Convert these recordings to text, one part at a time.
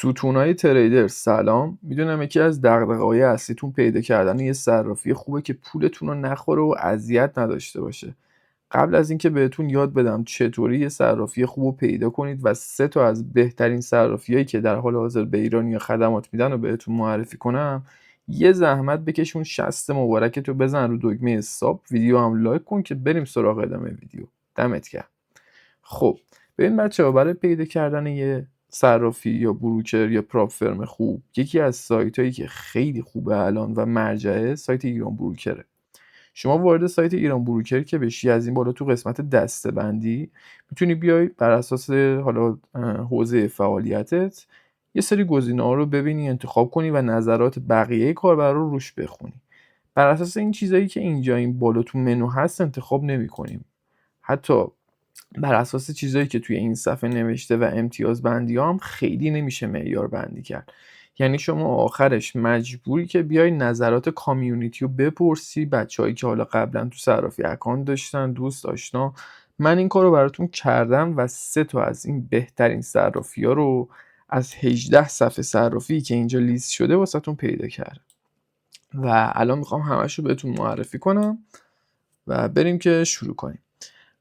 ستونای تریدر سلام. میدونم یکی از دغدغه‌های اصلیتون پیدا کردن یه صرافی خوبه که پولتون رو نخوره و اذیت نداشته باشه. قبل از اینکه بهتون یاد بدم چطوری یه صرافی خوب رو پیدا کنید و 3 تا از بهترین صرافی‌هایی که در حال حاضر به ایرانیا خدمات میدن رو بهتون معرفی کنم، یه زحمت بکشون 60 مبارکت رو بزن رو دکمه ساب، ویدیو هم لایک کن که بریم سراغ ادامه ویدیو. دمت گرم. خب ببین بچه‌ها، برای پیدا کردن یه صرافی یا بروکر یا پراپ فرم خوب، یکی از سایتایی که خیلی خوبه الان و مرجعه سایت ایران بروکره. شما وارد سایت ایران بروکر که بشی، از این بالا تو قسمت دسته‌بندی میتونی بیای بر اساس حالا حوزه فعالیتت یه سری گزینه‌ها رو ببینی، انتخاب کنی و نظرات بقیه کاربرا رو روش بخونی. بر اساس این چیزایی که اینجا این بالا تو منو هست انتخاب نمی‌کنیم. حتی بر اساس چیزایی که توی این صفحه نوشته و امتیاز بندی هم خیلی نمیشه معیار بندی کرد. یعنی شما آخرش مجبوری که بیای نظرات کامیونیتی رو بپرسی، بچه‌هایی که حالا قبلا تو صرافی اکانت داشتن، دوست آشنا. من این کارو براتون کردم و 3 تا از این بهترین صرافی‌ها رو از 18 صفحه صرافی که اینجا لیست شده واسهتون پیدا کردم و الان میخوام همش رو بهتون معرفی کنم و بریم که شروع کنیم.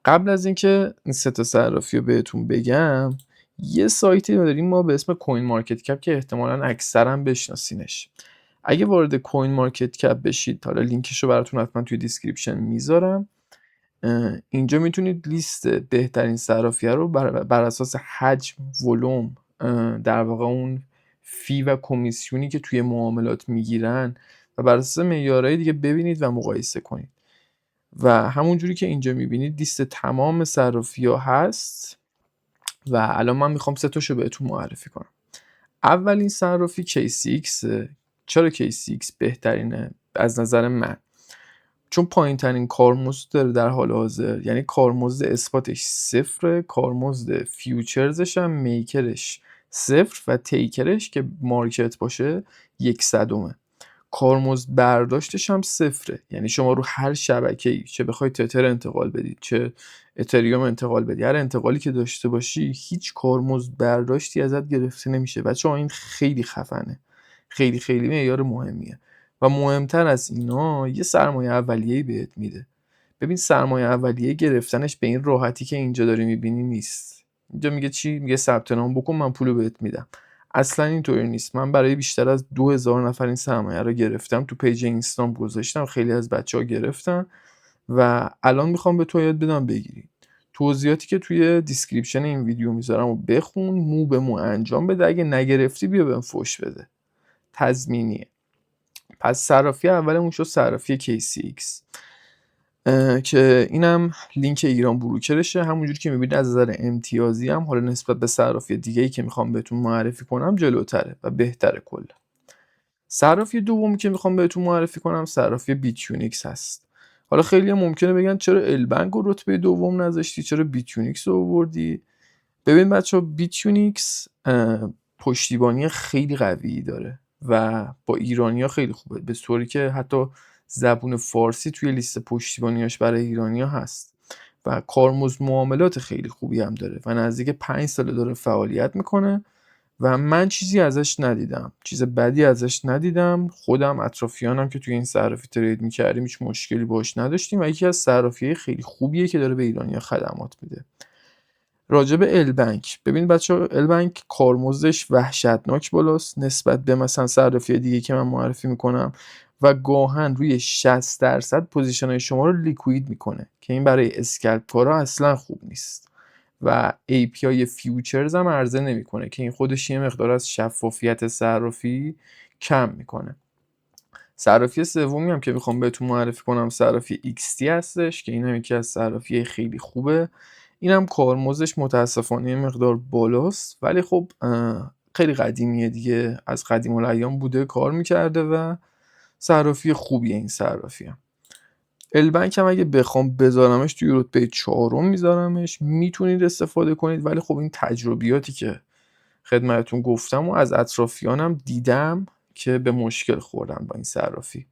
قبل از اینکه این 3 تا صرافی رو بهتون بگم، یه سایتی داریم ما به اسم کوین مارکت کپ که احتمالاً اکثرا بشناسینش. اگه وارد کوین مارکت کپ بشید، حالا لینکش رو براتون حتما توی دیسکریپشن میذارم. اینجا میتونید لیست بهترین صرافی رو بر اساس حجم، ولوم، در واقع اون فی و کمیسیونی که توی معاملات میگیرن و بر اساس معیارهای دیگه ببینید و مقایسه کنید. و همونجوری که اینجا میبینید لیست تمام صرافی‌ها هست و الان من میخوام 3 تاشو بهتون معرفی کنم. اولین صرافی KCX. چرا KCX بهترینه از نظر من؟ چون پایین ترین کارمزد داره در حال حاضر، یعنی کارمزد اثباتش 0، کارمزد فیوچرزش هم میکرش 0 و تیکرش که مارکت باشه 1/100. کارمزد برداشتش هم 0، یعنی شما رو هر شبکه‌ای چه بخوای تتر انتقال بدید چه اتریوم انتقال بدی، هر انتقالی که داشته باشی هیچ کارمزد برداشتی ازت گرفته نمیشه. بچه‌ها این خیلی خفنه، خیلی خیلی معیار مهمیه و مهمتر از اینا یه سرمایه اولیه‌ای بهت میده. ببین سرمایه اولیه گرفتنش به این راحتی که اینجا داری میبینی نیست. اینجا میگه چی؟ میگه ثبت نام بکن من پولو بهت میدم. اصلا اینطوری نیست. من برای بیشتر از 2000 نفر این سرمایه رو گرفتم، تو پیج اینستام گذاشتم، خیلی از بچه‌ها گرفتن و الان میخوام به تو یاد بدم بگیری. توضیحاتی که توی دیسکریپشن این ویدیو میذارم و بخون، مو به مو انجام بده. اگه نگرفتی بیا بهم فوش بده. تضمینیه. پس صرافی اولمون شد صرافی KCX که اینم لینک ایران بروکرشه. همونجوری که میبینید از نظر امتیازی هم حالا نسبت به صرافی دیگه‌ای که میخوام بهتون معرفی کنم جلوتره و بهتره کلا. صرافی دومی که میخوام بهتون معرفی کنم صرافی بیتیونیکس هست. حالا خیلی ممکنه بگن چرا البنک رو رتبه دوم نذاشتی، چرا بیتیونیکس رو آوردی؟ ببین بچه‌ها، بیتیونیکس پشتیبانی خیلی قوی داره و با ایرانی‌ها خیلی خوبه، به طوری که حتی زبون فارسی توی لیست پشتیبانیاش برای ایرانی‌ها هست و کارمزد معاملات خیلی خوبی هم داره و نزدیک 5 ساله داره فعالیت میکنه و من چیزی ازش ندیدم، چیز بدی ازش ندیدم. خودم اطرافیانم که توی این صرافی ترید میکردیم هیچ مشکلی باش نداشتیم و یکی از صرافی‌های خیلی خوبیه که داره به ایرانی‌ها خدمات میده. راجب البنک، ببین بچه‌ها، البنک کارمزدش وحشتناک بالاست نسبت به مثلا صرافی دیگه که من معرفی میکنم و گاهن روی 60% پوزیشن‌های شما رو لیکوید میکنه که این برای اسکلپ کارا اصلا خوب نیست و API فیوچرز هم عرضه نمیکنه که این خودش یه مقدار از شفافیت صرافی کم میکنه. صرافی سومی هم که میخوام بهتون معرفی کنم صرافی XT هستش که این هم یکی از صرافی خیلی خوبه. اینم کارمزدش متاسفانه مقدار بالاست ولی خب خیلی قدیمیه دیگه، از قدیم الایام بوده کار میکرده و صرافی خوبیه این صرافی هم. البنک هم اگه بخوام بذارمش توی رتبه 4 میذارمش، میتونید استفاده کنید ولی خب این تجربیاتی که خدمتتون گفتم و از اطرافیانم دیدم که به مشکل خوردن با این صرافی.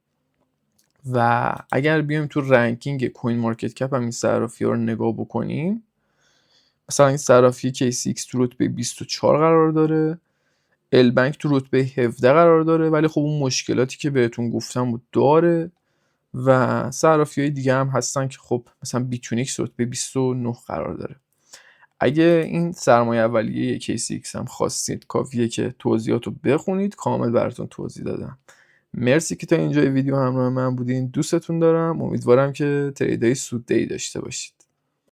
و اگر بیایم تو رنکینگ کوین مارکت کپ هم این صرافی ها رو نگاه بکنیم، مثلا این صرافی KCX تو رتبه 24 قرار داره، البنک تو رتبه 17 قرار داره، ولی خب اون مشکلاتی که بهتون گفتم رو داره و صرافی‌های دیگه هم هستن که خب مثلا بیتونیکس رتبه 29 قرار داره. اگه این سرمایه اولیه KCX هم خواستید کافیه که توضیحات رو بخونید، کامل براتون توضیح دادم. مرسی که تا اینجای ویدیو همراه من بودین. دوستتون دارم. امیدوارم که تریدای سوددهی داشته باشید.